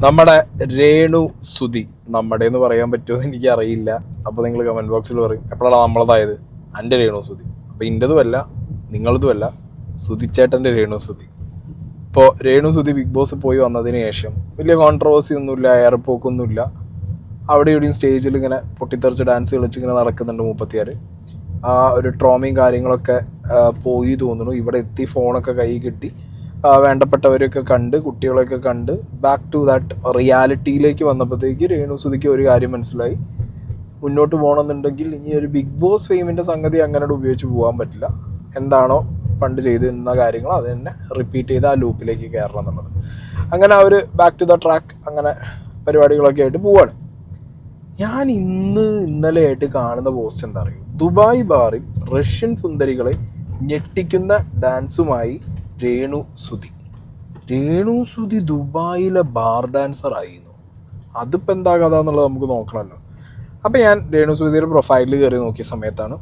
നമ്മുടെ രേണു സുധി, നമ്മുടെ എന്ന് പറയാൻ പറ്റുമോ എന്ന് എനിക്കറിയില്ല. അപ്പോൾ നിങ്ങൾ കമൻറ്റ് ബോക്സിൽ പറയും എപ്പോഴാണ് നമ്മളതായത്. എൻ്റെ രേണു സുധി, അപ്പോൾ ഇൻ്റെതുമല്ല നിങ്ങളതുമല്ല, സുധിച്ചേട്ടൻ്റെ രേണു സുധി. ഇപ്പോൾ രേണു സുധി ബിഗ് ബോസ് പോയി വന്നതിന് ശേഷം വലിയ കോൺട്രവേഴ്സി ഒന്നുമില്ല, എയർപോക്കൊന്നുമില്ല. അവിടെ ഇവിടെയും സ്റ്റേജിൽ ഇങ്ങനെ പൊട്ടിത്തെറിച്ച് ഡാൻസ് കളിച്ച് ഇങ്ങനെ നടക്കുന്നുണ്ട് മുപ്പത്തിയാറ്. ആ ഒരു ട്രോമയും കാര്യങ്ങളൊക്കെ പോയി തോന്നുന്നു. ഇവിടെ എത്തി ഫോണൊക്കെ കൈ കിട്ടി, വേണ്ടപ്പെട്ടവരെയൊക്കെ കണ്ട്, കുട്ടികളെയൊക്കെ കണ്ട് ബാക്ക് ടു ദാറ്റ് റിയാലിറ്റിയിലേക്ക് വന്നപ്പോഴത്തേക്ക് രേണു സുധിക്ക് ഒരു കാര്യം മനസ്സിലായി. മുന്നോട്ട് പോകണമെന്നുണ്ടെങ്കിൽ ഇനി ഒരു ബിഗ് ബോസ് ഫെയിമിൻ്റെ സംഗതി അങ്ങനെ ഉപയോഗിച്ച് പോകാൻ പറ്റില്ല. എന്താണോ പണ്ട് ചെയ്തിരുന്ന കാര്യങ്ങൾ അത് തന്നെ റിപ്പീറ്റ് ചെയ്ത് ആ ലൂപ്പിലേക്ക് കയറണം എന്നുള്ളത്. അങ്ങനെ അവർ ബാക്ക് ടു ദ ട്രാക്ക് അങ്ങനെ പരിപാടികളൊക്കെ ആയിട്ട് പോവാണ്. ഞാൻ ഇന്നലെ ആയിട്ട് കാണുന്ന പോസ്റ്റ് എന്താ അറിയും, ദുബായ് ബാറിൽ റഷ്യൻ സുന്ദരികളെ ഞെട്ടിക്കുന്ന ഡാൻസുമായി രേണു സുധി ദുബായിലെ ബാർ ഡാൻസർ ആയിരുന്നു. അതിപ്പോൾ എന്താ കഥ എന്നുള്ളത് നമുക്ക് നോക്കണമല്ലോ. അപ്പോൾ ഞാൻ രേണു സുധിയുടെ പ്രൊഫൈലിൽ കയറി നോക്കിയ സമയത്താണ്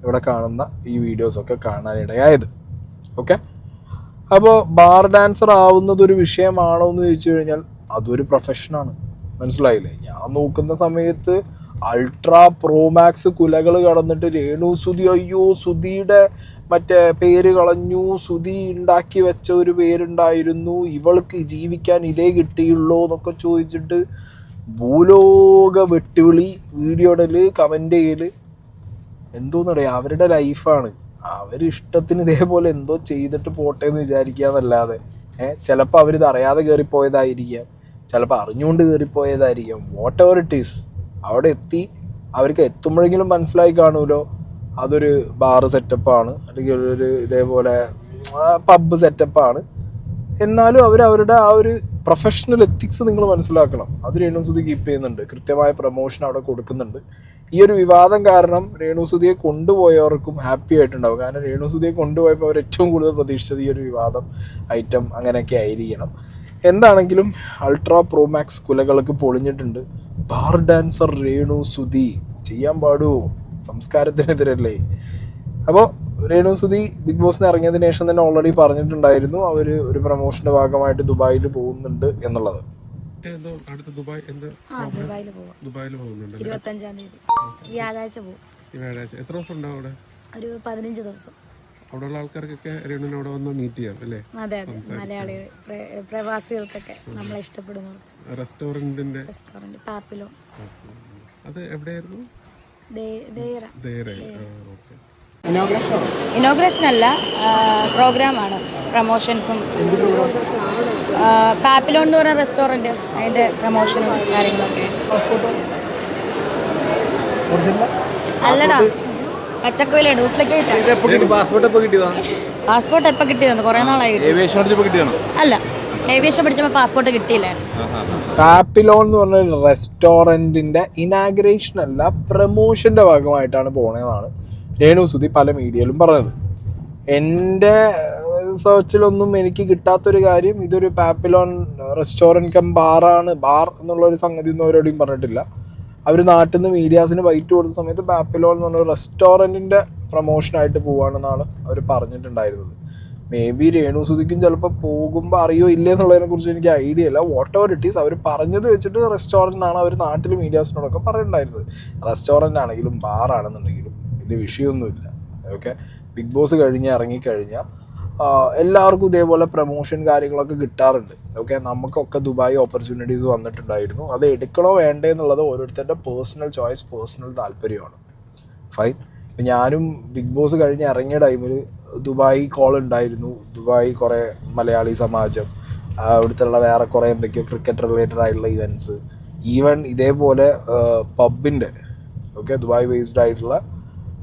ഇവിടെ കാണുന്ന ഈ വീഡിയോസൊക്കെ കാണാനിടയായത്. ഓക്കെ, അപ്പോൾ ബാർ ഡാൻസർ ആവുന്നതൊരു വിഷയമാണോ എന്ന് ചോദിച്ചു കഴിഞ്ഞാൽ അതൊരു പ്രൊഫഷനാണ്. മനസ്സിലായില്ലേ? ഞാൻ നോക്കുന്ന സമയത്ത് അൾട്രാ പ്രോമാക്സ് കുലകൾ കടന്നിട്ട് രേണു സുധി, അയ്യോ സുധിയുടെ മറ്റേ പേര് കളഞ്ഞു, സുധി ഉണ്ടാക്കി വെച്ച ഒരു പേരുണ്ടായിരുന്നു, ഇവൾക്ക് ജീവിക്കാൻ ഇതേ കിട്ടിയുള്ളൂ എന്നൊക്കെ ചോദിച്ചിട്ട് ഭൂലോക വെട്ടുവിളി, വീഡിയോയില് കമൻ്റ് ചെയ്യൽ. എന്തോന്നറിയാം, അവരുടെ ലൈഫാണ്, അവരിഷ്ടത്തിന് ഇതേപോലെ എന്തോ ചെയ്തിട്ട് പോട്ടെ എന്ന് വിചാരിക്കുക എന്നല്ലാതെ ചിലപ്പോൾ അവരിത് അറിയാതെ കയറിപ്പോയതായിരിക്കാം, ചിലപ്പോൾ അറിഞ്ഞുകൊണ്ട് കയറിപ്പോയതായിരിക്കാം. വാട്ട് എവർ ഇറ്റ് ഈസ്, അവിടെ എത്തി അവർക്ക് എത്തുമ്പോഴെങ്കിലും മനസ്സിലായി കാണുമല്ലോ അതൊരു ബാറ് സെറ്റപ്പാണ്, അല്ലെങ്കിൽ ഒരു ഇതേപോലെ പബ്ബ് സെറ്റപ്പാണ്. എന്നാലും അവരുടെ ആ ഒരു പ്രൊഫഷണൽ എത്തിക്സ് നിങ്ങൾ മനസ്സിലാക്കണം. അത് രേണു സുധി കീപ്പ് ചെയ്യുന്നുണ്ട്, കൃത്യമായ പ്രൊമോഷൻ അവിടെ കൊടുക്കുന്നുണ്ട്. ഈ ഒരു വിവാദം കാരണം രേണു സുധിയെ കൊണ്ടുപോയവർക്കും ഹാപ്പി ആയിട്ടുണ്ടാവും. കാരണം രേണു സുധിയെ കൊണ്ടുപോയപ്പോൾ അവർ ഏറ്റവും കൂടുതൽ പ്രതീക്ഷിച്ചത് ഈ ഒരു വിവാദം ഐറ്റം അങ്ങനെയൊക്കെ ആയിരിക്കണം. എന്താണെങ്കിലും അൾട്രാ പ്രോമാക്സ് കുലകൾക്ക് പൊളിഞ്ഞിട്ടുണ്ട്. ബാർ ഡാൻസർ രേണു സുധി ചെയ്യാൻ പാടുമോ? സംസ്കാരത്തിനെതിരല്ലേ? അപ്പോൾ രേണു സുധി ബിഗ് ബോസിന് ഇറങ്ങിയതിന് ശേഷം തന്നെ ഓൾറെഡി പറഞ്ഞിട്ടുണ്ടായിരുന്നു അവർ ഒരു പ്രൊമോഷൻ്റെ ഭാഗമായിട്ട് ദുബായിൽ പോകുന്നുണ്ട് എന്നുള്ളത്. ദുബായിൽ പോകുന്നുണ്ട് 25-ാം തീയതി വ്യാഴാഴ്ച പോകും. എത്ര ദിവസം ഉണ്ടാവും അവിടെ? ഒരു 15 ദിവസം. അവിടെയുള്ള ആൾക്കാർക്കൊക്കെ രേണുവിനെ അവിടെ വന്ന് മീറ്റ് ചെയ്യാം അല്ലേ? അതെ അതെ, മലയാളികൾ പ്രവാസികൾക്കൊക്കെ നമ്മളെ ഇഷ്ടപ്പെടുന്നു. റെസ്റ്റോറന്റ് പാപ്പിലോ. അത് എവിടെയായിരുന്നു? ഇനോഗ്രേഷൻ അല്ല, പ്രോഗ്രാമാണ്, പ്രമോഷൻസും. പാപ്പിലോൺ എന്ന് പറയുന്ന റെസ്റ്റോറൻറ്റ്, അതിൻ്റെ പ്രമോഷനും കാര്യങ്ങളൊക്കെ. അല്ലടാ, പച്ചക്കോയിലെ ഡ്യൂപ്ലിക്കേറ്റ്. പാസ്പോർട്ട് എപ്പോൾ കിട്ടിയതെന്ന് കുറേ നാളായി. അല്ല, ഏവിയേഷൻ പഠിച്ചപ്പോൾ പാസ്പോർട്ട് കിട്ടിയില്ലായിരുന്നു. പാപ്പിലോൺ എന്ന് പറഞ്ഞ റെസ്റ്റോറൻറ്റിൻ്റെ ഇനാഗ്രേഷൻ അല്ല, പ്രമോഷൻ്റെ ഭാഗമായിട്ടാണ് പോണതെന്നാണ് രേണു സുധി പല മീഡിയയിലും പറഞ്ഞത്. എൻ്റെ സെർച്ചിലൊന്നും എനിക്ക് കിട്ടാത്തൊരു കാര്യം, ഇതൊരു പാപ്പിലോൺ റെസ്റ്റോറൻറ്റ് കം ബാറാണ്, ബാർ എന്നുള്ളൊരു സംഗതി ഒന്നും അവരോടും പറഞ്ഞിട്ടില്ല. അവർ നാട്ടിൽ നിന്ന് മീഡിയാസിന് വൈറ്റ് കൊടുത്ത സമയത്ത് പാപ്പിലോൺ എന്ന് പറഞ്ഞ റെസ്റ്റോറൻറ്റിൻ്റെ പ്രൊമോഷനായിട്ട് പോവുകയാണെന്നാണ് അവർ പറഞ്ഞിട്ടുണ്ടായിരുന്നത്. മേ ബി രേണു സുധിക്കും ചിലപ്പോൾ പോകുമ്പോൾ അറിയോ ഇല്ലേ എന്നുള്ളതിനെ കുറിച്ച് എനിക്ക് ഐഡിയ ഇല്ല. വാട്ട് എവർ ഇറ്റ് ഈസ്, അവർ പറഞ്ഞത് വെച്ചിട്ട് റെസ്റ്റോറൻ്റ് എന്നാണ് അവർ നാട്ടിൽ മീഡിയാസിനോടൊക്കെ പറയുന്നുണ്ടായിരുന്നത്. റെസ്റ്റോറൻ്റ് ആണെങ്കിലും ബാറാണെന്നുണ്ടെങ്കിലും വലിയ വിഷയമൊന്നുമില്ല. ഓക്കെ, ബിഗ് ബോസ് ഇറങ്ങിക്കഴിഞ്ഞാൽ എല്ലാവർക്കും ഇതേപോലെ പ്രൊമോഷൻ കാര്യങ്ങളൊക്കെ കിട്ടാറുണ്ട്. ഓക്കെ, നമുക്കൊക്കെ ദുബായ് ഓപ്പർച്യൂണിറ്റീസ് വന്നിട്ടുണ്ടായിരുന്നു. അത് എടുക്കണോ വേണ്ടേ എന്നുള്ളത് ഓരോരുത്തരുടെ പേഴ്സണൽ ചോയ്സ്, പേഴ്സണൽ താല്പര്യമാണ്. ഫൈൻ. ഇപ്പം ഞാനും ബിഗ് ബോസ് ഇറങ്ങിയ ടൈമിൽ ദുബായ് കോൾ ഉണ്ടായിരുന്നു. ദുബായ് കുറേ മലയാളി സമാജം, അവിടുത്തെ വേറെ കുറേ എന്തൊക്കെയോ ക്രിക്കറ്റ് റിലേറ്റഡ് ആയിട്ടുള്ള ഇവൻറ്റ്സ്, ഈവൻ ഇതേപോലെ പബ്ബിൻ്റെ ദുബായ് ബേസ്ഡ് ആയിട്ടുള്ള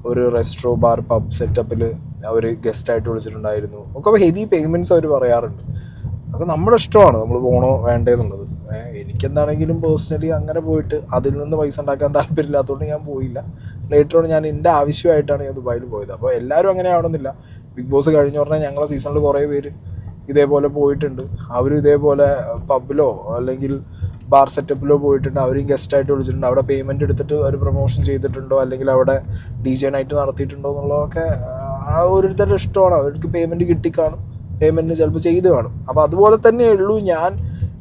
ഒരു റെസ്റ്റോ ബാർ പബ് സെറ്റപ്പിൽ അവർ ഗസ്റ്റായിട്ട് വിളിച്ചിട്ടുണ്ടായിരുന്നു. ഒക്കെ ഹെവി പേയ്മെൻറ്റ്സ് അവർ പറയാറുണ്ട്. അതൊക്കെ നമ്മുടെ ഇഷ്ടമാണ്, നമ്മൾ പോകണോ വേണ്ടേ എന്നുള്ളത്. എനിക്കെന്താണെങ്കിലും പേഴ്സണലി അങ്ങനെ പോയിട്ട് അതിൽ നിന്ന് പൈസ ഉണ്ടാക്കാൻ താല്പര്യമില്ലാത്തതുകൊണ്ട് ഞാൻ പോയില്ല. ലേറ്റർ ഞാൻ എൻ്റെ ആവശ്യമായിട്ടാണ് ഞാൻ ദുബായിൽ പോയത്. അപ്പോൾ എല്ലാവരും അങ്ങനെ ആവണമെന്നില്ല. ബിഗ് ബോസ് കഴിഞ്ഞ ഉടനെ ഞങ്ങളെ സീസണിൽ കുറേ പേര് ഇതേപോലെ പോയിട്ടുണ്ട്. അവരും ഇതേപോലെ പബ്ബിലോ അല്ലെങ്കിൽ ബാർ സെറ്റപ്പിലോ പോയിട്ടുണ്ട്. അവരും ഗസ്റ്റായിട്ട് വിളിച്ചിട്ടുണ്ട്. അവിടെ പേയ്മെൻറ്റ് എടുത്തിട്ട് അവർ പ്രൊമോഷൻ ചെയ്തിട്ടുണ്ടോ അല്ലെങ്കിൽ അവിടെ DJ നൈറ്റ് നടത്തിയിട്ടുണ്ടോ എന്നുള്ളതൊക്കെ ഓരോരുത്തരുടെ ഇഷ്ടമാണ്. അവർക്ക് പേയ്മെൻറ്റ് കിട്ടിക്കാണും, പേയ്മെൻറ്റ് ചിലപ്പോൾ ചെയ്ത് കാണും. അപ്പോൾ അതുപോലെ തന്നെ ഉള്ളൂ ഞാൻ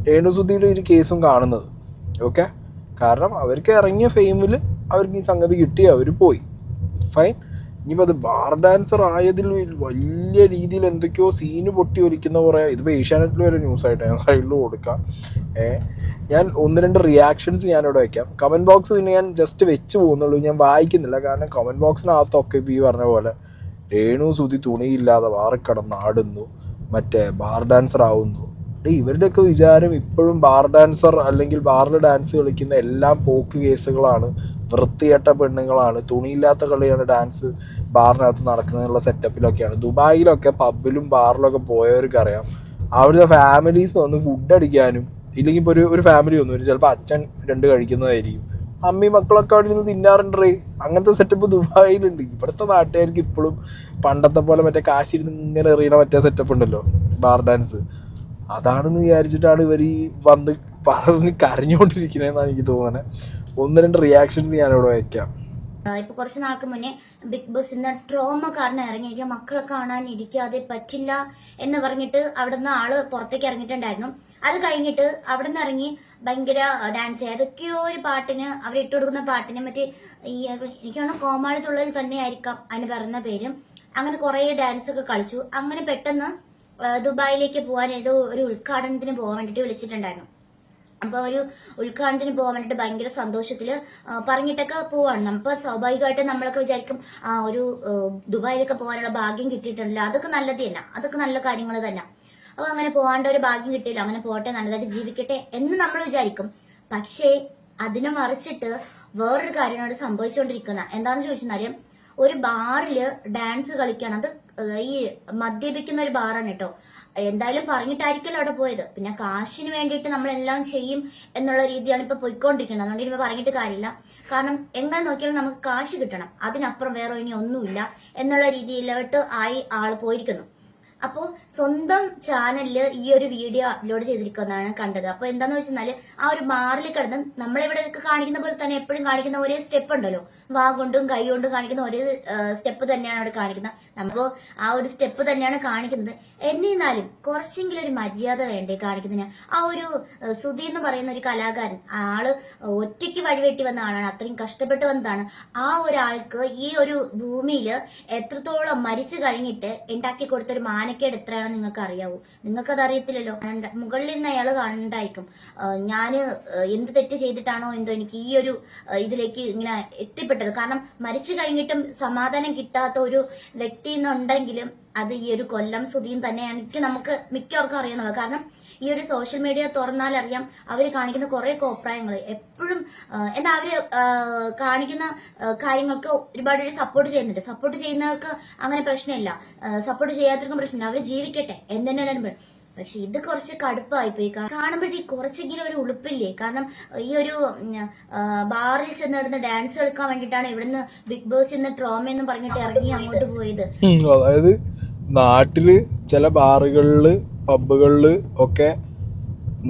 രേണുസുധിയുടെ ഒരു കേസും കാണുന്നത്. ഓക്കെ, കാരണം അവർക്ക് ഇറങ്ങിയ ഫെയിമിൽ അവർക്ക് ഈ സംഗതി കിട്ടി, അവർ പോയി, ഫൈൻ. ഇനിയിപ്പോൾ അത് ബാർ ഡാൻസർ ആയതിൽ വലിയ രീതിയിൽ എന്തൊക്കെയോ സീന് പൊട്ടി ഒലിക്കുന്ന കുറേ, ഇതിപ്പോൾ ഏഷ്യാനെറ്റിൽ വരെ ന്യൂസായിട്ട് ഞാൻ സൈഡിൽ കൊടുക്കാം. ഞാൻ 1-2 റിയാക്ഷൻസ് ഞാനിവിടെ വയ്ക്കാം. കമൻറ്റ് ബോക്സ് പിന്നെ ഞാൻ ജസ്റ്റ് വെച്ച് പോകുന്നുള്ളൂ, ഞാൻ വായിക്കുന്നില്ല. കാരണം കമൻറ്റ് ബോക്സിനകത്തൊക്കെ ഇപ്പോൾ ഈ പറഞ്ഞ പോലെ രേണുസുധി തുണിയില്ലാതെ വാറിക്കടന്നാടുന്നു, മറ്റേ ബാർ ഡാൻസർ ആവുന്നു. ഇവരുടെയൊക്കെ വിചാരം ഇപ്പോഴും ബാർ ഡാൻസർ അല്ലെങ്കിൽ ബാറിൽ ഡാൻസ് കളിക്കുന്ന എല്ലാം പോക്ക് കേസുകളാണ്, വൃത്തികെട്ട പെണ്ണുങ്ങളാണ്, തുണിയില്ലാത്ത കളിയാണ് ഡാൻസ് ബാറിനകത്ത് നടക്കുന്നതിനുള്ള സെറ്റപ്പിലൊക്കെയാണ്. ദുബായിലൊക്കെ പബ്ബിലും ബാറിലൊക്കെ പോയവർക്കറിയാം, അവിടുത്തെ ഫാമിലീസ് വന്ന് ഫുഡ് അടിക്കാനും, ഇല്ലെങ്കിൽ ഇപ്പോൾ ഒരു ഫാമിലി വന്നു, ചിലപ്പോൾ അച്ഛൻ 2 കഴിക്കുന്നതായിരിക്കും, അമ്മയും മക്കളൊക്കെ അവിടെ നിന്ന് തിന്നാറുണ്ടേ. അങ്ങനത്തെ സെറ്റപ്പ് ദുബായിലുണ്ട്. ഇവിടുത്തെ നാട്ടുകാർക്ക് ഇപ്പോഴും പണ്ടത്തെ പോലെ മറ്റേ കാശിരുന്ന് ഇങ്ങനെ എറിയണ മറ്റേ സെറ്റപ്പ് ഉണ്ടല്ലോ, ബാർ ഡാൻസ്, അതാണെന്ന് വിചാരിച്ചിട്ടാണ് ഇവർ ഈ വന്ന് പറഞ്ഞ് കരഞ്ഞുകൊണ്ടിരിക്കണേന്നാണ് എനിക്ക് തോന്നുന്നത്. 1-2 റിയാക്ഷൻസ് ഞാനിവിടെ വയ്ക്കാം. ഇപ്പൊ കുറച്ച് നാൾക്ക് മുന്നേ ബിഗ് ബോസ് ഇന്ന് ട്രോമ കാരണം ഇറങ്ങിയിരിക്കുക, മക്കളെ കാണാൻ ഇരിക്കാതെ പറ്റില്ല എന്ന് പറഞ്ഞിട്ട് അവിടുന്ന് ആള് പുറത്തേക്ക് ഇറങ്ങിയിട്ടുണ്ടായിരുന്നു. അത് കഴിഞ്ഞിട്ട് അവിടുന്ന് ഇറങ്ങി ഭയങ്കര ഡാൻസ്, ഏതൊക്കെയോ ഒരു പാട്ടിന് അവർ ഇട്ട് കൊടുക്കുന്ന പാട്ടിന് മറ്റേ ഈ എനിക്കാണ് കോമാളിത്തുള്ളതിൽ തന്നെ ആയിരിക്കാം അതിന് പറയുന്ന പേരും, അങ്ങനെ കുറെ ഡാൻസ് ഒക്കെ കളിച്ചു. അങ്ങനെ പെട്ടെന്ന് ദുബായിലേക്ക് പോകാൻ ഏതോ ഒരു ഉദ്ഘാടനത്തിന് പോകാൻ വേണ്ടിട്ട് വിളിച്ചിട്ടുണ്ടായിരുന്നു. അപ്പൊ ഒരു ഉദ്ഘാടനത്തിന് പോകാൻ വേണ്ടിട്ട് ഭയങ്കര സന്തോഷത്തില് പറഞ്ഞിട്ടൊക്കെ പോവാണ്. അപ്പൊ സ്വാഭാവികമായിട്ട് നമ്മളൊക്കെ വിചാരിക്കും ഒരു ദുബായിലൊക്കെ പോകാനുള്ള ഭാഗ്യം കിട്ടിയിട്ടുണ്ടല്ലോ, അതൊക്കെ നല്ലത് തന്നെ, അതൊക്കെ നല്ല കാര്യങ്ങൾ തന്നെ. അപ്പൊ അങ്ങനെ പോകാണ്ട ഒരു ഭാഗ്യം കിട്ടിയില്ല, അങ്ങനെ പോട്ടെ, നല്ലതായിട്ട് ജീവിക്കട്ടെ എന്ന് നമ്മൾ വിചാരിക്കും. പക്ഷേ അതിനെ മറിച്ചിട്ട് വേറൊരു കാര്യമാണ് സംഭവിച്ചുകൊണ്ടിരിക്കുന്നത്. എന്താണെന്ന് ചോദിച്ചാൽ ഒരു ബാറില് ഡാൻസ് കളിക്കണം, അത് ഈ മദ്യപിക്കുന്ന ഒരു ബാറാണ് കേട്ടോ. എന്തായാലും പറഞ്ഞിട്ടായിരിക്കല്ലോ അവിടെ പോയത്, പിന്നെ കാശിന് വേണ്ടിയിട്ട് നമ്മളെല്ലാം ചെയ്യും എന്നുള്ള രീതിയാണ് ഇപ്പൊ പോയിക്കൊണ്ടിരിക്കുന്നത്. അതുകൊണ്ട് ഇനിയിപ്പോ പറഞ്ഞിട്ട് കാര്യമില്ല, കാരണം എങ്ങനെ നോക്കിയാലും നമുക്ക് കാശ് കിട്ടണം, അതിനപ്പുറം വേറെ ഇനി ഒന്നുമില്ല എന്നുള്ള രീതിയിലോട്ട് ആയി ആള് പോയിരിക്കുന്നു. അപ്പോൾ സ്വന്തം ചാനലില് ഈ ഒരു വീഡിയോ അപ്ലോഡ് ചെയ്തിരിക്കുന്നതാണ് കണ്ടത്. അപ്പൊ എന്താന്ന് വെച്ചാൽ ആ ഒരു ബാറിൽ കിടന്ന് നമ്മളിവിടെ കാണിക്കുന്ന പോലെ തന്നെ എപ്പോഴും കാണിക്കുന്ന ഒരേ സ്റ്റെപ്പ് ഉണ്ടല്ലോ, വാ കൊണ്ടും കൈ കൊണ്ടും കാണിക്കുന്ന ഒരേ സ്റ്റെപ്പ് തന്നെയാണ് അവിടെ കാണിക്കുന്നത്. നമ്മളിപ്പോ ആ ഒരു സ്റ്റെപ്പ് തന്നെയാണ് കാണിക്കുന്നത്. എന്നിരുന്നാലും കുറച്ചെങ്കിലും ഒരു മര്യാദ വേണ്ടേ കാണിക്കുന്നതിന്. ആ ഒരു സുധി എന്ന് പറയുന്ന ഒരു കലാകാരൻ, ആള് ഒറ്റയ്ക്ക് വഴിവെട്ടി വന്ന ആളാണ്, അത്രയും കഷ്ടപ്പെട്ട് വന്നതാണ്. ആ ഒരാൾക്ക് ഈ ഒരു ഭൂമിയിൽ എത്രത്തോളം മരിച്ചു കഴിഞ്ഞിട്ട് ഉണ്ടാക്കി കൊടുത്തൊരു മാനക്കേട് എത്രയാണെന്ന് നിങ്ങൾക്ക് അറിയാവൂ? നിങ്ങൾക്കത് അറിയത്തില്ലല്ലോ. മുകളിൽ നിന്ന് അയാൾ കാണണ്ടായിരിക്കും, ഞാന് എന്ത് തെറ്റ് ചെയ്തിട്ടാണോ എന്തോ എനിക്ക് ഈ ഒരു ഇതിലേക്ക് ഇങ്ങനെ എത്തിപ്പെട്ടത്. കാരണം മരിച്ചു കഴിഞ്ഞിട്ടും സമാധാനം കിട്ടാത്ത ഒരു വ്യക്തി എന്നുണ്ടെങ്കിലും അത് ഈ ഒരു കൊല്ലം സുധിയും തന്നെയാണ്. നമുക്ക് മിക്കവർക്കും അറിയുന്നത്. കാരണം ഈ ഒരു സോഷ്യൽ മീഡിയ തുറന്നാൽ അറിയാം, അവര് കാണിക്കുന്ന കുറെ കോപ്രായങ്ങൾ എപ്പോഴും. എന്നാൽ അവര് കാണിക്കുന്ന കാര്യങ്ങൾക്ക് ഒരുപാട് സപ്പോർട്ട് ചെയ്യുന്നുണ്ട്. സപ്പോർട്ട് ചെയ്യുന്നവർക്ക് അങ്ങനെ പ്രശ്നമില്ല, സപ്പോർട്ട് ചെയ്യാത്തവർക്കും പ്രശ്നമില്ല, അവര് ജീവിക്കട്ടെ എന്തെങ്കിലും. പക്ഷെ ഇത് കുറച്ച് കടുപ്പായിപ്പോയി. കാണുമ്പോഴത്തേക്ക് കുറച്ചെങ്കിലും ഒരു ഉളുപ്പില്ലേ? കാരണം ഈ ഒരു ബാറിൽ ചെന്നിടുന്ന ഡാൻസ് കളിക്കാൻ വേണ്ടിയിട്ടാണ് ഇവിടുന്ന് ബിഗ് ബോസ് ഇന്ന് ട്രോമ എന്ന് പറഞ്ഞിട്ട് ഇറങ്ങി അങ്ങോട്ട് പോയത്. അതായത് നാട്ടില് ചില ബാറുകളില് പബ്ബുകളില് ഒക്കെ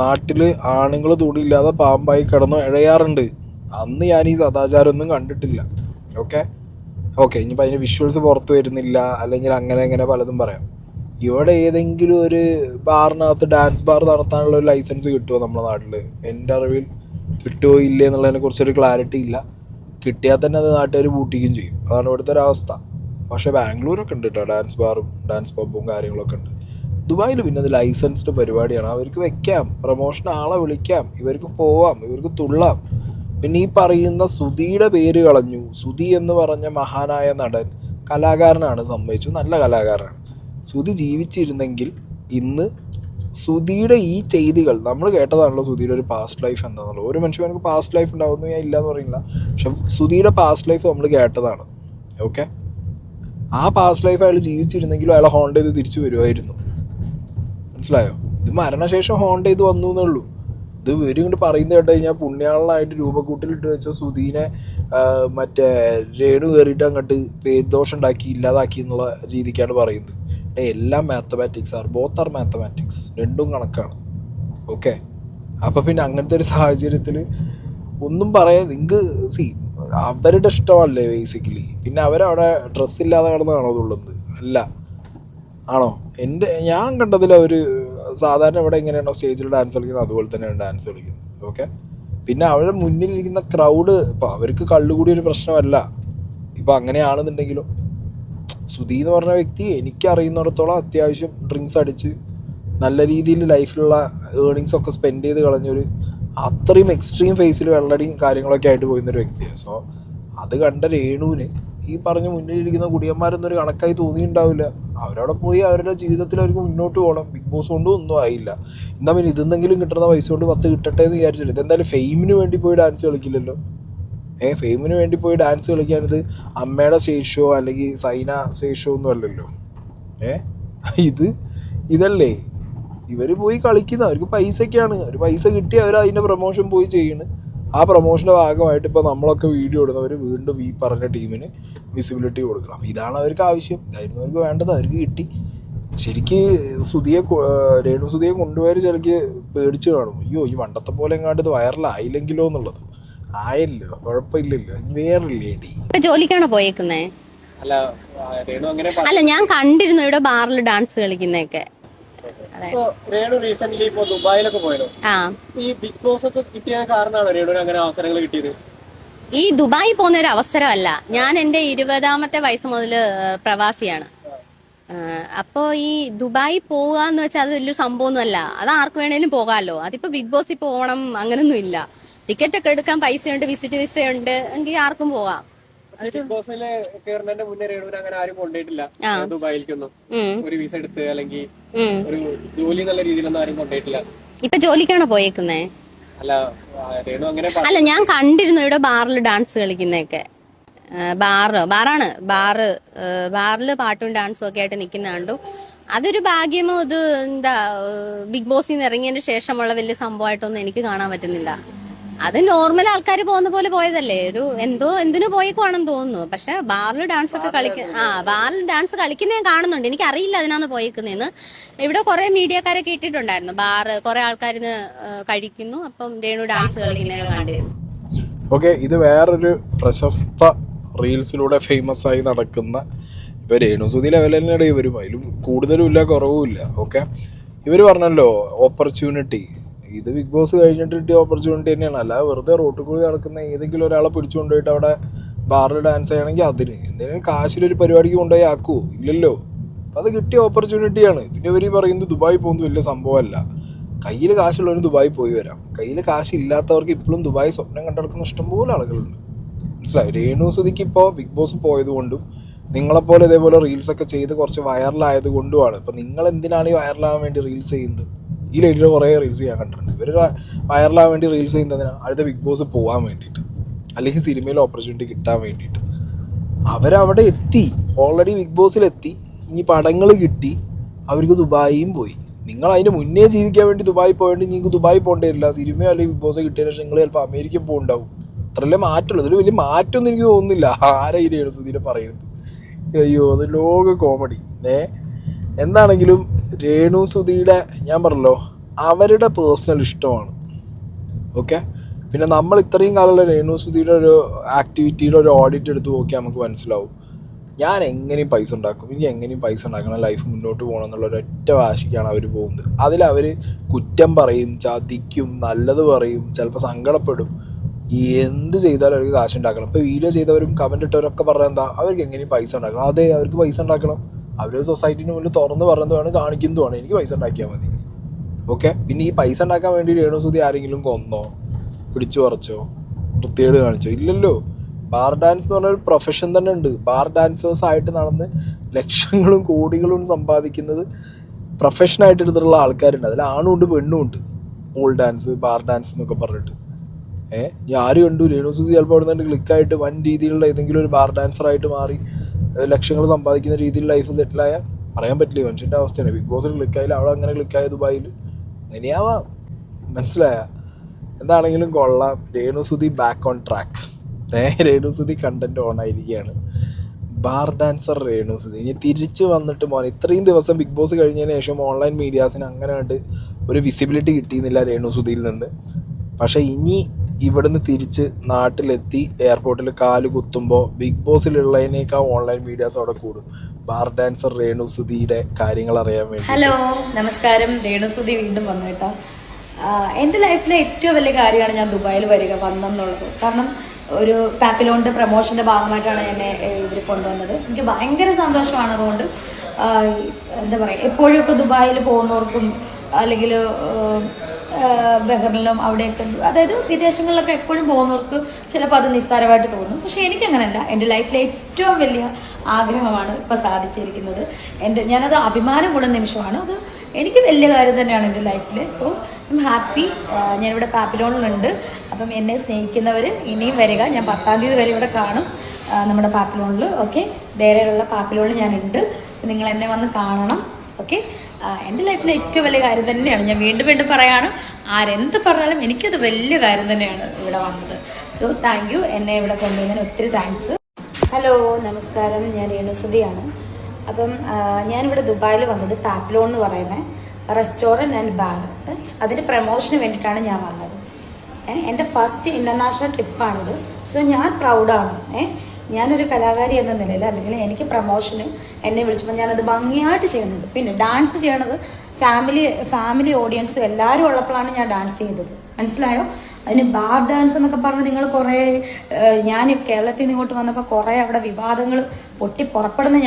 നാട്ടില് ആണുങ്ങൾ തുണിയില്ലാതെ പാമ്പായി കിടന്ന് ഇഴയാറുണ്ട്. അന്ന് ഞാൻ ഈ സദാചാരം ഒന്നും കണ്ടിട്ടില്ല. ഓക്കെ, ഇനിയിപ്പോൾ അതിന് വിഷ്വൽസ് പുറത്ത് വരുന്നില്ല, അല്ലെങ്കിൽ അങ്ങനെ പലതും പറയാം. ഇവിടെ ഏതെങ്കിലും ഒരു ബാറിനകത്ത് ഡാൻസ് ബാർ നടത്താനുള്ള ഒരു ലൈസൻസ് കിട്ടുമോ നമ്മുടെ നാട്ടിൽ? എൻ്റെ അറിവിൽ കിട്ടുമോ ഇല്ലേ എന്നുള്ളതിനെ കുറിച്ചൊരു ക്ലാരിറ്റി ഇല്ല. കിട്ടിയാൽ തന്നെ അത് നാട്ടുകാർ പൂട്ടിക്കുകയും ചെയ്യും. അതാണ് ഇവിടുത്തെ ഒരവസ്ഥ. പക്ഷേ ബാംഗ്ലൂരൊക്കെ ഉണ്ട് കേട്ടോ, ഡാൻസ് ബാറും ഡാൻസ് പബ്ബും കാര്യങ്ങളൊക്കെ ഉണ്ട്. ദുബായിൽ പിന്നെ അത് ലൈസൻസ്ഡ് പരിപാടിയാണ്. അവർക്ക് വെക്കാം, പ്രൊമോഷൻ ആളെ വിളിക്കാം, ഇവർക്ക് പോവാം, ഇവർക്ക് തുള്ളാം. പിന്നെ ഈ പറയുന്ന സുധിയുടെ പേര് കളഞ്ഞു. സുധി എന്ന് പറഞ്ഞ മഹാനായ നടൻ കലാകാരനാണ്, സമ്മതിച്ചു, നല്ല കലാകാരനാണ്. സുധി ജീവിച്ചിരുന്നെങ്കിൽ ഇന്ന് സുധിയുടെ ഈ ചെയ്തികൾ നമ്മൾ കേട്ടതാണല്ലോ. സുധിയുടെ ഒരു പാസ്റ്റ് ലൈഫ് എന്താണെന്നുള്ളത്. ഒരു മനുഷ്യർക്ക് പാസ്റ്റ് ലൈഫ് ഉണ്ടാവുമെന്ന് ഞാൻ ഇല്ലയെന്ന് പറയില്ല, പക്ഷെ സുധിയുടെ പാസ്റ്റ് ലൈഫ് നമ്മൾ കേട്ടതാണ്. ഓക്കെ, ആ പാസ്റ്റ് ലൈഫ് അയാൾ ജീവിച്ചിരുന്നെങ്കിലും അയാളെ ഹോണ്ട് ചെയ്ത് തിരിച്ചു വരുമായിരുന്നു. മനസ്സിലായോ? ഇത് മരണശേഷം ഹോണ്ട് ചെയ്ത് വന്നു എന്നുള്ളൂ. ഇത് ഇവരും കൊണ്ട് പറയുന്നത് കേട്ട് കഴിഞ്ഞാൽ പുണ്യാളനായിട്ട് രൂപക്കൂട്ടിലിട്ട് വെച്ച സുധീനെ മറ്റേ രേണു കയറിയിട്ട് അങ്ങോട്ട് പേരുദോഷം ഉണ്ടാക്കി ഇല്ലാതാക്കി എന്നുള്ള രീതിക്കാണ് പറയുന്നത്. എല്ലാം mathematics are, both are mathematics, രണ്ടും കണക്കാണ്. ഓക്കെ, അപ്പം പിന്നെ അങ്ങനത്തെ ഒരു സാഹചര്യത്തിൽ ഒന്നും പറയാൻ നിങ്ങൾക്ക് അവരുടെ ഇഷ്ടമല്ലേ ബേസിക്കലി. പിന്നെ അവരവിടെ ഡ്രസ്സില്ലാതെ കിടന്നാണോ തുള്ളുന്നത്? അല്ല, ആണോ? ഞാൻ കണ്ടതിൽ അവർ സാധാരണ ഇവിടെ എങ്ങനെയാണോ സ്റ്റേജിൽ ഡാൻസ് കളിക്കുന്നത് അതുപോലെ തന്നെയാണ് ഡാൻസ് കളിക്കുന്നത്. ഓക്കെ, പിന്നെ അവരുടെ മുന്നിലിരിക്കുന്ന ക്രൗഡ് ഇപ്പോൾ അവർക്ക് കള്ളുകൂടി ഒരു പ്രശ്നമല്ല. ഇപ്പോൾ അങ്ങനെയാണെന്നുണ്ടെങ്കിലും സുധി എന്ന് പറഞ്ഞ വ്യക്തി എനിക്കറിയുന്നിടത്തോളം അത്യാവശ്യം ഡ്രിങ്ക്സ് അടിച്ച് നല്ല രീതിയിൽ ലൈഫിലുള്ള ഏർണിങ്സ് ഒക്കെ സ്പെൻഡ് ചെയ്ത് കളഞ്ഞൊരു അത്രയും എക്സ്ട്രീം ഫേസിൽ വെള്ളടിയും കാര്യങ്ങളൊക്കെ ആയിട്ട് പോയിരുന്നൊരു വ്യക്തിയാണ്. സോ അത് കണ്ട രേണുവിന് ഈ പറഞ്ഞ മുന്നിലിരിക്കുന്ന കുടിയന്മാരൊന്നും ഒരു കണക്കായി തോന്നിയിട്ടുണ്ടാവില്ല. അവരവിടെ പോയി അവരുടെ ജീവിതത്തിൽ അവർക്ക് മുന്നോട്ട് പോകണം. ബിഗ് ബോസ് കൊണ്ടും ഒന്നും ആയില്ല. എന്നാൽ പിന്നെ ഇതെന്തെങ്കിലും കിട്ടുന്ന പൈസ കൊണ്ട് 10 കിട്ടട്ടെ എന്ന് വിചാരിച്ചിട്ട് ഇതെന്തായാലും ഫെയിമിന് വേണ്ടി പോയി ഡാൻസ് കളിക്കില്ലല്ലോ. ഫെയിമിന് വേണ്ടി പോയി ഡാൻസ് കളിക്കാനത് അമ്മയുടെ സ്റ്റേജ് ഷോ അല്ലെങ്കിൽ സൈന സ്റ്റേജ് ഷോ ഒന്നും അല്ലല്ലോ. ഇതല്ലേ ഇവർ പോയി കളിക്കുന്ന, അവർക്ക് പൈസയ്ക്കാണ്. അവർ പൈസ കിട്ടി അവർ അതിൻ്റെ പ്രൊമോഷൻ പോയി ചെയ്യുന്നു. ആ പ്രൊമോഷൻ്റെ ഭാഗമായിട്ട് ഇപ്പോൾ നമ്മളൊക്കെ വീഡിയോ ഇടുന്നവർ വീണ്ടും ഈ പറഞ്ഞ ടീമിന് വിസിബിലിറ്റി കൊടുക്കണം. ഇതാണ് അവർക്ക് ആവശ്യം, ഇതായിരുന്നു അവർക്ക് വേണ്ടത്, അവർക്ക് കിട്ടി. ശരിക്ക് രേണു സുധിയെ കൊണ്ടുപോയാൽ ചിലക്ക് പേടിച്ച് കാണും. അയ്യോ ഈ പണ്ടത്തെ പോലെ എങ്ങാണ്ട് ഇത് വൈറലായില്ലെങ്കിലോ എന്നുള്ളത്. ആയല്ലോ, കുഴപ്പമില്ലല്ലോ, വേറില്ലേടി. ജോലിക്കാണോ പോയേക്കുന്നേ? അല്ല, ഞാൻ കണ്ടിരുന്നു ഇവിടെ ബാറിൽ ഡാൻസ് കളിക്കുന്നൊക്കെ. രേണു റീസെന്റ് ഇപ്പോ ദുബായിലൊക്കെ പോയല്ലോ. ഈ ബിഗ് ബോസ് ഒക്കെ കിട്ടിയ കാരണമാണോ രേണുവിന് അങ്ങനെ അവസരങ്ങൾ കിട്ടിയത്? ഈ ദുബായി പോകുന്ന ഒരു അവസരമല്ല. ഞാൻ എന്റെ 20ാമത്തെ വയസ്സ് മുതൽ പ്രവാസിയാണ്. അപ്പോ ഈ ദുബായി പോവുക എന്ന് വെച്ചാൽ അത് വലിയൊരു സംഭവമൊന്നുമല്ല. അത് ആർക്ക് വേണേലും പോകാമല്ലോ. അതിപ്പോ ബിഗ് ബോസിൽ പോകണം അങ്ങനൊന്നും ഇല്ല. ടിക്കറ്റ് ഒക്കെ എടുക്കാൻ പൈസയുണ്ട്, വിസിറ്റ് വിസയുണ്ട്, എങ്കിൽ ആർക്കും പോകാം. ബിഗ് ബോസിൽ കേറുന്നതിന്റെ മുന്നേ രേണുവിന് അങ്ങനെ ആരും കൊണ്ടുപോയിട്ടില്ല ദുബായിലേക്കൊന്നും. ഒരു വിസ എടുത്ത് അല്ലെങ്കിൽ ഒരു ജോലി എന്നുള്ള രീതിയിലൊന്നും ആരും കൊണ്ടുപോയിട്ടില്ല. ഇപ്പൊ ജോലിക്കാണോ പോയേക്കുന്നേ? അല്ല, രേണു അങ്ങനെ അല്ല, ഞാൻ കണ്ടിരുന്നു ഇവിടെ ബാറിൽ ഡാൻസ് കളിക്കുന്നൊക്കെ. ബാറിൽ പാട്ടും ഡാൻസും ഒക്കെ ആയിട്ട് നിൽക്കുന്ന കണ്ടു. അതൊരു ഭാഗ്യമോ ഇത് എന്താ ബിഗ് ബോസിൽ നിന്ന് ഇറങ്ങിയതിന് ശേഷമുള്ള വലിയ സംഭവമായിട്ടൊന്നും എനിക്ക് കാണാൻ പറ്റുന്നില്ല. അത് നോർമൽ ആൾക്കാർ പോകുന്ന പോലെ പോയതല്ലേ. എന്തിനു പോയേക്കുവാണെന്ന് തോന്നുന്നു. പക്ഷെ ബാറിൽ ഡാൻസ് ഒക്കെ ബാറിൽ ഡാൻസ് കളിക്കുന്ന ഞാൻ കാണുന്നുണ്ട്. എനിക്ക് അറിയില്ല അതിനാന്ന് പോയേക്കുന്നതെന്ന്. ഇവിടെ കുറെ മീഡിയക്കാരൊക്കെ ഇട്ടിട്ടുണ്ടായിരുന്നു. കുറെ ആൾക്കാരിന്ന് കഴിക്കുന്നു, അപ്പം രേണു ഡാൻസ് കളിക്കുന്നത് കണ്ടിരുന്നു. ഓക്കെ, ഇത് വേറൊരു പ്രശസ്ത റീൽസിലൂടെ ഫേമസ് ആയി നടക്കുന്ന ഇപ്പൊ രേണു സുധി ലെവൽ തന്നെയാണ് ഇവരും. അതിലും കൂടുതലും ഇല്ല, കുറവും ഇല്ല. ഓക്കെ, ഇവർ പറഞ്ഞല്ലോ ഓപ്പർച്യൂണിറ്റി. ഇത് ബിഗ് ബോസ് കഴിഞ്ഞിട്ട് കിട്ടിയ ഓപ്പർച്യൂണിറ്റി തന്നെയാണ്. അല്ലാതെ വെറുതെ റോട്ടിൽ കൂടി നടക്കുന്ന ഏതെങ്കിലും ഒരാളെ പിടിച്ചുകൊണ്ടുപോയിട്ട് അവിടെ ബാറിൽ ഡാൻസ് ചെയ്യണമെങ്കിൽ അതിന് എന്തെങ്കിലും കാശിലൊരു പരിപാടിക്ക് കൊണ്ടുപോയി ആക്കുമോ? ഇല്ലല്ലോ. അപ്പം അത് കിട്ടിയ ഓപ്പർച്യൂണിറ്റിയാണ്. പിന്നെ ഇവർ പറയുന്നത് ദുബായി പോകുന്നത് വലിയ സംഭവമല്ല. കയ്യിൽ കാശുള്ളവന് ദുബായി പോയി വരാം. കയ്യിൽ കാശില്ലാത്തവർക്ക് ഇപ്പോഴും ദുബായ് സ്വപ്നം കണ്ടെടുക്കുന്ന ഇഷ്ടംപോലെ ആളുകളുണ്ട്. മനസ്സിലായി? രേണു സുധിക്ക് ഇപ്പോൾ ബിഗ് ബോസ് പോയതുകൊണ്ടും നിങ്ങളെപ്പോലെ ഇതേപോലെ റീൽസൊക്കെ ചെയ്ത് കുറച്ച് വൈറലായത് കൊണ്ടുമാണ്. ഇപ്പം നിങ്ങൾ എന്തിനാണ് ഈ വൈറലാകാൻ വേണ്ടി റീൽസ് ചെയ്യുന്നത്? ഈ ലേഡിയുടെ കുറേ റീൽസ് ചെയ്യാൻ കണ്ടിട്ടുണ്ട്. ഇവർ വൈറലാകാൻ വേണ്ടി റീൽസ് ചെയ്യുന്നതിനാണ് അടുത്ത ബിഗ് ബോസ് പോകാൻ വേണ്ടിയിട്ട്, അല്ലെങ്കിൽ സിനിമയിൽ ഓപ്പർച്യൂണിറ്റി കിട്ടാൻ വേണ്ടിയിട്ട്. അവരവിടെ എത്തി, ഓൾറെഡി ബിഗ് ബോസിലെത്തി. ഇനി പടങ്ങൾ കിട്ടി, അവർക്ക് ദുബായിയും പോയി. നിങ്ങൾ അതിന് മുന്നേ ജീവിക്കാൻ വേണ്ടി ദുബായി പോയിട്ട് നിങ്ങൾക്ക് ദുബായി പോകേണ്ടി വരില്ല. സിനിമയോ അല്ലെങ്കിൽ ബിഗ് ബോസ് കിട്ടിയതിന് ശേഷം നിങ്ങൾ ചിലപ്പോൾ അമേരിക്കയിൽ പോകുന്നുണ്ടാവും. അത്രയല്ലേ മാറ്റുള്ളൂ. ഇതിൽ വലിയ മാറ്റമൊന്നും എനിക്ക് തോന്നുന്നില്ല. ആരെ ഈ രേണു സുധീനെ പറയുന്നത്? അയ്യോ, അത് ലോക കോമഡി. എന്താണെങ്കിലും രേണു സുധിയുടെ ഞാൻ പറഞ്ഞല്ലോ അവരുടെ പേഴ്സണൽ ഇഷ്ടമാണ്. ഓക്കെ, പിന്നെ നമ്മൾ ഇത്രയും കാലമുള്ള രേണു സുധിയുടെ ഒരു ആക്ടിവിറ്റിയുടെ ഒരു ഓഡിറ്റ് എടുത്ത് നോക്കിയാൽ നമുക്ക് മനസ്സിലാവും ഞാൻ എങ്ങനെയും പൈസ ഉണ്ടാക്കും, എനിക്ക് എങ്ങനെയും പൈസ ഉണ്ടാക്കണം, ലൈഫ് മുന്നോട്ട് പോകണം എന്നുള്ള ഒരൊറ്റ വാശിക്കാണ് അവർ പോകുന്നത്. അതിലവർ കുറ്റം പറയും, ചതിക്കും, നല്ലത് പറയും, ചിലപ്പോൾ സങ്കടപ്പെടും. എന്ത് ചെയ്താലും അവർക്ക് കാശുണ്ടാക്കണം. ഇപ്പോൾ വീഡിയോ ചെയ്തവരും കമൻറ്റ് ഇട്ടവരൊക്കെ പറഞ്ഞാൽ എന്താ, അവർക്ക് എങ്ങനെയും പൈസ ഉണ്ടാക്കണം. അതെ, അവർക്ക് പൈസ ഉണ്ടാക്കണം. അവർ സൊസൈറ്റീൻ്റെ മുന്നിൽ തുറന്ന് പറയുന്നതാണ്, കാണിക്കുന്നതുമാണ് എനിക്ക് പൈസ ഉണ്ടാക്കിയാൽ മതി. ഓക്കെ, പിന്നെ ഈ പൈസ ഉണ്ടാക്കാൻ വേണ്ടി രേണു സുധി ആരെങ്കിലും കൊന്നോ, പിടിച്ചു പറിച്ചോ, വൃത്തികേട് കാണിച്ചോ? ഇല്ലല്ലോ. ബാർ ഡാൻസ് എന്ന് പറഞ്ഞൊരു പ്രൊഫഷൻ തന്നെ ഉണ്ട്. ബാർ ഡാൻസേഴ്സ് ആയിട്ട് നടന്ന് ലക്ഷങ്ങളും കോടികളും സമ്പാദിക്കുന്നത് പ്രൊഫഷനായിട്ട് എടുത്തിട്ടുള്ള ആൾക്കാരുണ്ട്. അതിൽ ആണും ഉണ്ട് പെണ്ണും ഉണ്ട്. പോൾ ഡാൻസ്, ബാർ ഡാൻസ് എന്നൊക്കെ പറഞ്ഞിട്ട് ഞാൻ ആര് കണ്ടു? രേണു സുധി ചിലപ്പോൾ അവിടെ നിന്ന് ക്ലിക്കായിട്ട് വൻ രീതിയിലുള്ള ഏതെങ്കിലും ഒരു ബാർ ഡാൻസറായിട്ട് മാറി ലക്ഷങ്ങൾ സമ്പാദിക്കുന്ന രീതിയിൽ ലൈഫ് സെറ്റിലായാൽ പറയാൻ പറ്റില്ല. മനുഷ്യൻ്റെ അവസ്ഥയാണ്. ബിഗ് ബോസിൽ ക്ലിക്കായാലും അവിടെ അങ്ങനെ ക്ലിക്കായ ദുബായിൽ അങ്ങനെയാവാം. മനസ്സിലായ? എന്താണെങ്കിലും കൊള്ളാം. Renu Sudhi back on track. Renu Sudhi content on ആയിരിക്കുകയാണ്. ബാർ ഡാൻസർ രേണു സുധി ഇനി തിരിച്ച് വന്നിട്ട് ഇത്രയും ദിവസം ബിഗ് ബോസ് കഴിഞ്ഞതിന് ശേഷം ഓൺലൈൻ മീഡിയാസിന് അങ്ങനെ കണ്ട് ഒരു വിസിബിലിറ്റി കിട്ടിയിരുന്നില്ല രേണു സുധിയിൽ നിന്ന്. പക്ഷേ ഇനി ഇവിടുന്ന് തിരിച്ച് നാട്ടിലെത്തി എയർപോർട്ടിൽ കാല് കുത്തുമ്പോൾ ബിഗ് ബോസിലുള്ളതിനേക്കാൾ ഓൺലൈൻ മീഡിയാസ് അവിടെ കൂടും. ബാർ ഡാൻസർ രേണുസുതിയുടെ കാര്യങ്ങൾ അറിയാൻ വേണ്ടി. ഹലോ, നമസ്കാരം. രേണുസുതി വീണ്ടും വന്നു കേട്ടോ. എൻ്റെ ലൈഫിലെ ഏറ്റവും വലിയ കാര്യമാണ് ഞാൻ ദുബായിൽ വന്നെന്നുള്ളത്. കാരണം ഒരു പാപ്പിലോണിൻ്റെ പ്രൊമോഷൻ്റെ ഭാഗമായിട്ടാണ് എന്നെ ഇവർ കൊണ്ടുവന്നത്. എനിക്ക് ഭയങ്കര സന്തോഷമാണ്. അതുകൊണ്ട് എന്താ പറയുക, എപ്പോഴൊക്കെ ദുബായിൽ പോകുന്നവർക്കും അല്ലെങ്കിൽ ബഹ്റിനിലും അവിടെയൊക്കെ, അതായത് വിദേശങ്ങളിലൊക്കെ എപ്പോഴും പോകുന്നവർക്ക് ചിലപ്പോൾ അത് നിസ്സാരമായിട്ട് തോന്നും. പക്ഷേ എനിക്കങ്ങനല്ല. എൻ്റെ ലൈഫിലെ ഏറ്റവും വലിയ ആഗ്രഹമാണ് ഇപ്പോൾ സാധിച്ചിരിക്കുന്നത്. ഞാനത് അഭിമാനമുള്ള നിമിഷമാണ്. അത് എനിക്ക് വലിയ കാര്യം തന്നെയാണ് എൻ്റെ ലൈഫിൽ. So I am happy. ഞാനിവിടെ പാപ്പിലോണിലുണ്ട്. അപ്പം എന്നെ സ്നേഹിക്കുന്നവർ ഇനിയും വരിക. ഞാൻ 10-ാം തീയതി വരെ ഇവിടെ കാണും നമ്മുടെ പാപ്പിലോണിൽ. ഓക്കെ, ധൈര്യമുള്ള പാപ്പിലോണിൽ ഞാനുണ്ട്. നിങ്ങൾ എന്നെ വന്ന് കാണണം. ഓക്കെ, എൻ്റെ ലൈഫിലെ ഏറ്റവും വലിയ കാര്യം തന്നെയാണ്. ഞാൻ വീണ്ടും വീണ്ടും പറയാണ്, ആരെന്ത് പറഞ്ഞാലും എനിക്കത് വലിയ കാര്യം തന്നെയാണ് ഇവിടെ വന്നത്. സോ താങ്ക് യു, എന്നെ ഇവിടെ കൊണ്ടുവന്നതിന് ഒത്തിരി താങ്ക്സ്. ഹലോ, നമസ്കാരം. ഞാൻ രേണുസുതിയാണ്. അപ്പം ഞാനിവിടെ ദുബായിൽ വന്നത് പാപ്പിലോൺ എന്ന് പറയുന്ന റെസ്റ്റോറൻറ്റ് ആൻഡ് ബാർ, അതിൻ്റെ പ്രമോഷന് വേണ്ടിയിട്ടാണ് ഞാൻ വന്നത്. എൻ്റെ ഫസ്റ്റ് ഇൻ്റർനാഷണൽ ട്രിപ്പാണിത്. സോ ഞാൻ പ്രൗഡാണ്. ഞാനൊരു കലാകാരി എന്ന നിലയിൽ, അല്ലെങ്കിൽ എനിക്ക് പ്രമോഷന് എന്നെ വിളിച്ചപ്പോൾ ഞാനത് ഭംഗിയായിട്ട് ചെയ്യുന്നുണ്ട്. പിന്നെ ഡാൻസ് ചെയ്യണത് ഫാമിലി ഓഡിയൻസും എല്ലാവരും ഉള്ളപ്പോഴാണ് ഞാൻ ഡാൻസ് ചെയ്തത്. മനസ്സിലായോ? അതിന് ബാർ ഡാൻസ് എന്നൊക്കെ പറഞ്ഞ് നിങ്ങൾ കുറേ, ഞാൻ കേരളത്തിൽ നിന്ന് ഇങ്ങോട്ട് വന്നപ്പോൾ കുറേ അവിടെ വിവാദങ്ങൾ പൊട്ടി പുറപ്പെടുന്ന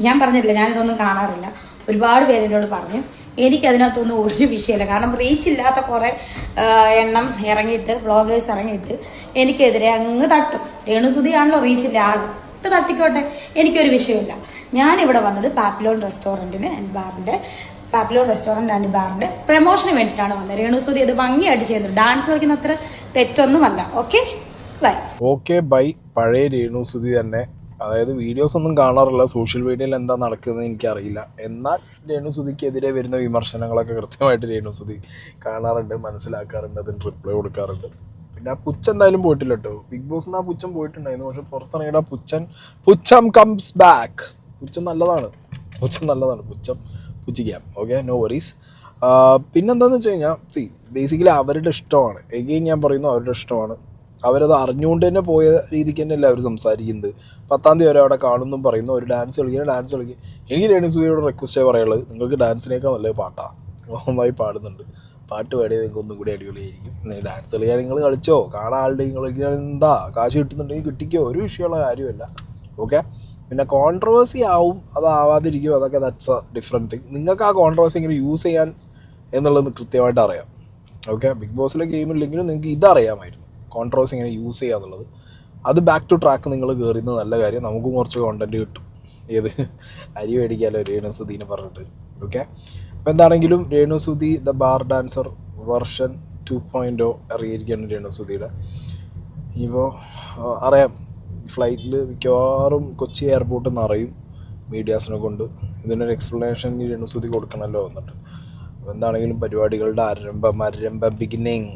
ഞാൻ പറഞ്ഞില്ല, ഞാനിതൊന്നും കാണാറില്ല. ഒരുപാട് പേര് എന്നോട് പറഞ്ഞു. എനിക്കതിനകത്തൊന്നും ഒരു വിഷയമില്ല. കാരണം റീച്ച് ഇല്ലാത്ത കുറേ എണ്ണം ഇറങ്ങിയിട്ട്, വ്ളോഗേഴ്സ് ഇറങ്ങിയിട്ട് എനിക്കെതിരെ അങ്ങ് തട്ടും. രേണുസുതിയാണല്ലോ റീച്ചില്ല ആൾ, തട്ടിക്കോട്ടെ, എനിക്കൊരു വിഷയമില്ല. ഞാനിവിടെ വന്നത് പാപ്പിലോൺ റെസ്റ്റോറൻറ്റ് ആൻഡ് ബാറിൻ്റെ പ്രമോഷന് വേണ്ടിയിട്ടാണ് വന്നത്. രേണുസുതി അത് ഭംഗിയായിട്ട് ചെയ്യുന്നത്. ഡാൻസ് കളിക്കുന്ന അത്ര തെറ്റൊന്നുമല്ല. Okay, by. Okay, by. പഴയ രേണുസുതി തന്നെ. അതായത് വീഡിയോസ് ഒന്നും കാണാറില്ല, സോഷ്യൽ മീഡിയയിൽ എന്താ നടക്കുന്നത് എനിക്കറിയില്ല. എന്നാൽ രേണുസുതിക്കെതിരെ വരുന്ന വിമർശനങ്ങളൊക്കെ കൃത്യമായിട്ട് രേണുസുതി കാണാറുണ്ട്, മനസ്സിലാക്കാറുണ്ട്, അതിന് റിപ്ലൈ കൊടുക്കാറുണ്ട്. പിന്നെ ആ പുച്ഛം എന്തായാലും പോയിട്ടില്ല കേട്ടോ. ബിഗ് ബോസ് ആ പുച്ഛം പോയിട്ടുണ്ടായിരുന്നു. പക്ഷെ പുറത്തിറങ്ങിയിട്ട് പുച്ഛം കംസ് ബാക്ക്. പുച്ഛം നല്ലതാണ്. പുച്ഛിക്കാം. Okay, no worries. പിന്നെന്താണെന്ന് വെച്ച് കഴിഞ്ഞാൽ, ബേസിക്കലി അവരുടെ ഇഷ്ടമാണ്. എഗെയിൻ ഞാൻ പറയുന്നു, അവരുടെ ഇഷ്ടമാണ്. അവരത് അറിഞ്ഞുകൊണ്ട് തന്നെ പോയ രീതിക്ക് തന്നെ എല്ലാവരും സംസാരിക്കുന്നത്. 10-ാം തീയതി വരെ അവിടെ കാണുന്നു പറയുന്നു, ഒരു ഡാൻസ് കളിക്കുക. എനിക്ക് രേണുസുതിയോട് റിക്വസ്റ്റേ പറയുള്ളത്, നിങ്ങൾക്ക് ഡാൻസിനേക്കാൾ നല്ല പാട്ടാണ്, നന്നായി പാടുന്നുണ്ട്. പാട്ട് പാടിയാൽ നിങ്ങൾക്ക് ഒന്നും കൂടി അടിപൊളിയായിരിക്കും. ഡാൻസ് കളിക്കാൻ നിങ്ങൾ കളിച്ചോ, കാണാൻ ആളുടെ നിങ്ങൾ എന്താ കാശ് കിട്ടുന്നുണ്ടെങ്കിൽ കിട്ടിക്കോ, ഒരു വിഷയമുള്ള കാര്യമല്ല. ഓക്കെ, പിന്നെ കോൺട്രവേഴ്സി ആവും, അതാവാതിരിക്കും, അതൊക്കെ ദാറ്റ്സ് എ ഡിഫറെൻറ്റ് തിങ്. നിങ്ങൾക്ക് ആ കോൺട്രവേഴ്സി എങ്ങനെ യൂസ് ചെയ്യാൻ എന്നുള്ളത് കൃത്യമായിട്ട് അറിയാം. ഓക്കെ, ബിഗ് ബോസിലെ ഗെയിമില്ലെങ്കിലും നിങ്ങൾക്ക് ഇതറിയാമായിരുന്നു, കോൺട്രവേഴ്സി എങ്ങനെ യൂസ് ചെയ്യുക എന്നുള്ളത്. അത് ബാക്ക് ടു ട്രാക്ക് നിങ്ങൾ കയറുന്നത് നല്ല കാര്യം. നമുക്കും കുറച്ച് കോണ്ടന്റ് കിട്ടും. ഏത് അരി മേടിക്കാമല്ലോ രേണുസുതിനെ പറഞ്ഞിട്ട്. ഓക്കെ, അപ്പോൾ എന്താണെങ്കിലും രേണുസുതി ദ ബാർ ഡാൻസർ വെർഷൻ 2.0 ഇറങ്ങിയിരിക്കുകയാണ് രേണുസുതിയുടെ. ഇനിയിപ്പോൾ അറിയാം, ഫ്ലൈറ്റിൽ മിക്കവാറും കൊച്ചി എയർപോർട്ടിൽ നിന്ന് അറിയും മീഡിയാസിനെ കൊണ്ട്. ഇതിനൊരു എക്സ്പ്ലനേഷൻ രേണുസുതി കൊടുക്കണമല്ലോ എന്നിട്ട്. അപ്പോൾ എന്താണെങ്കിലും പരിപാടികളുടെ ആരംഭം ബിഗിനിങ്.